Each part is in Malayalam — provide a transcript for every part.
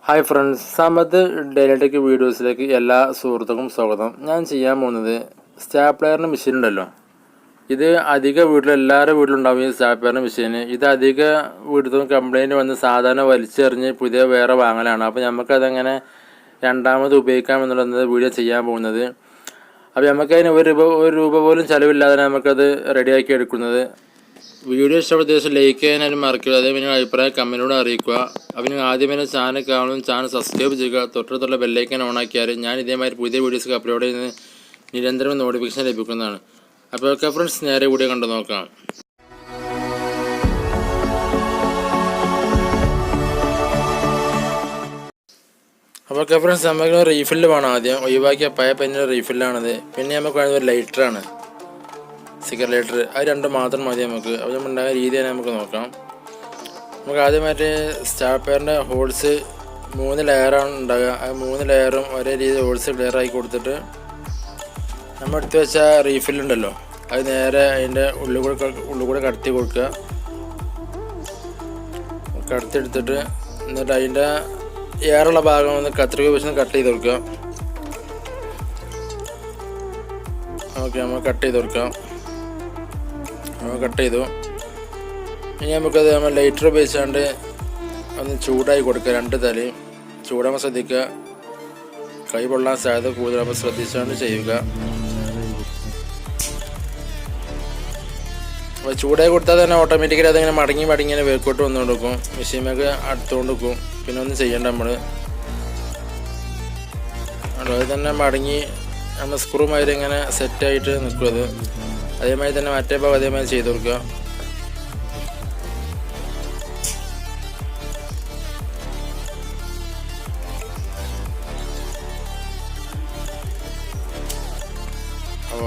Hi friends, Samath daily tech വീഡിയോസിലേക്ക് എല്ലാ സുഹൃത്തുക്കളും സ്വാഗതം. ഞാൻ ചെയ്യാൻ പോകുന്നത് സ്റ്റാപ്ലെയറിൻ്റെ മെഷീൻ ഉണ്ടല്ലോ, ഇത് അധിക എല്ലാവരുടെ വീട്ടിലുണ്ടാവും. ഈ സ്റ്റാപ്ലെയറിൻ്റെ മെഷീന് ഇത് അധിക വീട്ടിലും കംപ്ലയിൻറ്റ് വന്ന് സാധാരണ വലിച്ചെറിഞ്ഞ് പുതിയ വേറെ വാങ്ങലാണ്. അപ്പോൾ നമുക്കതങ്ങനെ രണ്ടാമത് ഉപയോഗിക്കാമെന്നുള്ളത് വീഡിയോ ചെയ്യാൻ പോകുന്നത്. അപ്പോൾ നമുക്കതിന് ഒരു രൂപ പോലും ചിലവില്ലാതെ നമുക്കത് റെഡിയാക്കി എടുക്കുന്നത്. വീഡിയോ ഇഷ്ടപ്പെട്ട ദിവസം ലൈക്ക് ചെയ്യാനും മറക്കുക. അതേപോലെ നിങ്ങളുടെ അഭിപ്രായം കമൻറ്റിലൂടെ അറിയിക്കുക. അപ്പോൾ നിങ്ങൾ ആദ്യം തന്നെ ചാനൽ കാണും, ചാനൽ സബ്സ്ക്രൈബ് ചെയ്യുക. തൊട്ടടുത്തുള്ള ബെല്ലൈക്കൻ ഓണാക്കിയാൽ ഞാൻ ഇതേമാതിരി പുതിയ വീഡിയോസ് അപ്ലോഡ് ചെയ്യുന്നത് നിരന്തരം നോട്ടിഫിക്കേഷൻ ലഭിക്കുന്നതാണ്. അപ്പോൾ ഓക്കെ ഫ്രണ്ട്സ്, നേരെ വീഡിയോ കണ്ടു നോക്കാം. അപ്പോൾ ഓക്കെ ഫ്രണ്ട്സ്, നമുക്ക് റീഫില്ല് വേണം. ആദ്യം ഒഴിവാക്കിയ പഴയ പെന്നിൻ്റെ റീഫില്ലാണിത്. പിന്നെ നമുക്ക് വേണ്ടത് ഒരു ലൈറ്ററാണ്, സിഗരറ്റ് ലൈറ്റർ. അത് രണ്ടും മാത്രം മതി നമുക്ക്. അപ്പോൾ ഉണ്ടായ രീതിയാണ് നമുക്ക് നോക്കാം. നമുക്ക് ആദ്യമായിട്ട് സ്റ്റാപ്ലെയറിൻ്റെ ഹോൾസ് 3 ലെയറാണ് ഉണ്ടാകുക. ആ 3 ലെയറും ഒരേ രീതിയിൽ ഹോൾസ് ക്ലിയറാക്കി കൊടുത്തിട്ട് നമ്മൾ എടുത്ത് വെച്ച റീഫില്ലുണ്ടല്ലോ, അത് നേരെ അതിൻ്റെ ഉള്ളിൽ കൂടെ കടത്തി കൊടുക്കുക. കടത്തിയെടുത്തിട്ട് എന്നിട്ട് അതിൻ്റെ എയറുള്ള ഭാഗം ഒന്ന് കത്രിക വെച്ച് കട്ട് ചെയ്ത് കൊടുക്കുക. ഓക്കെ, നമ്മൾ കട്ട് ചെയ്ത് കൊടുക്കാം. കട്ട് ചെയ്തു. ഇനി നമുക്കത് നമ്മൾ ലൈറ്റർ ഉപയോഗിച്ചാണ്ട് ഒന്ന് ചൂടായി കൊടുക്കുക. 2 തലയും ചൂടാകുമ്പോൾ ശ്രദ്ധിക്കുക, കൈ പൊള്ളാൻ സാധ്യത കൂടുതലാകുമ്പോൾ ശ്രദ്ധിച്ചാണ്ട് ചെയ്യുക. അപ്പോൾ ചൂടായി കൊടുത്താൽ തന്നെ ഓട്ടോമാറ്റിക്കലി അതിങ്ങനെ മടങ്ങി വേക്കോട്ട് വന്നുകൊണ്ട് വെക്കും, മെഷീനൊക്കെ അടുത്തുകൊണ്ട് വെക്കും. പിന്നെ ഒന്നും ചെയ്യേണ്ട നമ്മൾ. അത് തന്നെ മടങ്ങി നമ്മൾ സ്ക്രൂ മാതിരി ഇങ്ങനെ സെറ്റായിട്ട് നിൽക്കും. അത് അതേമാതിരി തന്നെ മറ്റേ ഭാഗം അതേമാതിരി ചെയ്ത് കൊടുക്കുക.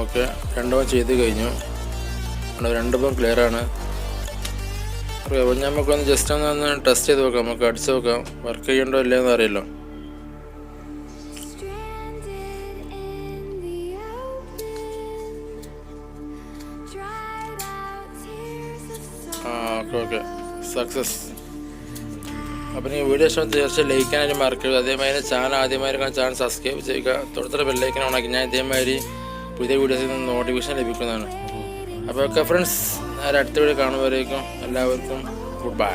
ഓക്കെ, 2 ഭാഗം ചെയ്ത് കഴിഞ്ഞു. 2 ഭാഗം ക്ലിയറാണ്. അപ്പോൾ നമുക്കൊന്ന് ജസ്റ്റ് ഒന്ന് ടെസ്റ്റ് ചെയ്ത് നോക്കാം. നമുക്ക് അടിച്ച് നോക്കാം വർക്ക് ചെയ്യണ്ടോ ഇല്ലയെന്ന് അറിയില്ലോ. Okay, success. അപ്പോൾ നിങ്ങൾ വീഡിയോ ഇഷ്ടം തീർച്ചയായും ലൈക്ക് ചെയ്യാനായിട്ട് മറക്കരുത്. അതേമാതിരി ചാനൽ ആദ്യമായി ചാനൽ സബ്സ്ക്രൈബ് ചെയ്യുക. തൊട്ടടുത്ത ബെല്ലൈക്കൻ ഓണാക്കി ഞാൻ ഇതേമാതിരി പുതിയ വീഡിയോസിൽ നിന്ന് നോട്ടിഫിക്കേഷൻ ലഭിക്കുന്നതാണ്. അപ്പോൾ ഓക്കെ ഫ്രണ്ട്സ്, അടുത്ത വീഡിയോ കാണുമ്പോഴേക്കും എല്ലാവർക്കും ഗുഡ് ബൈ.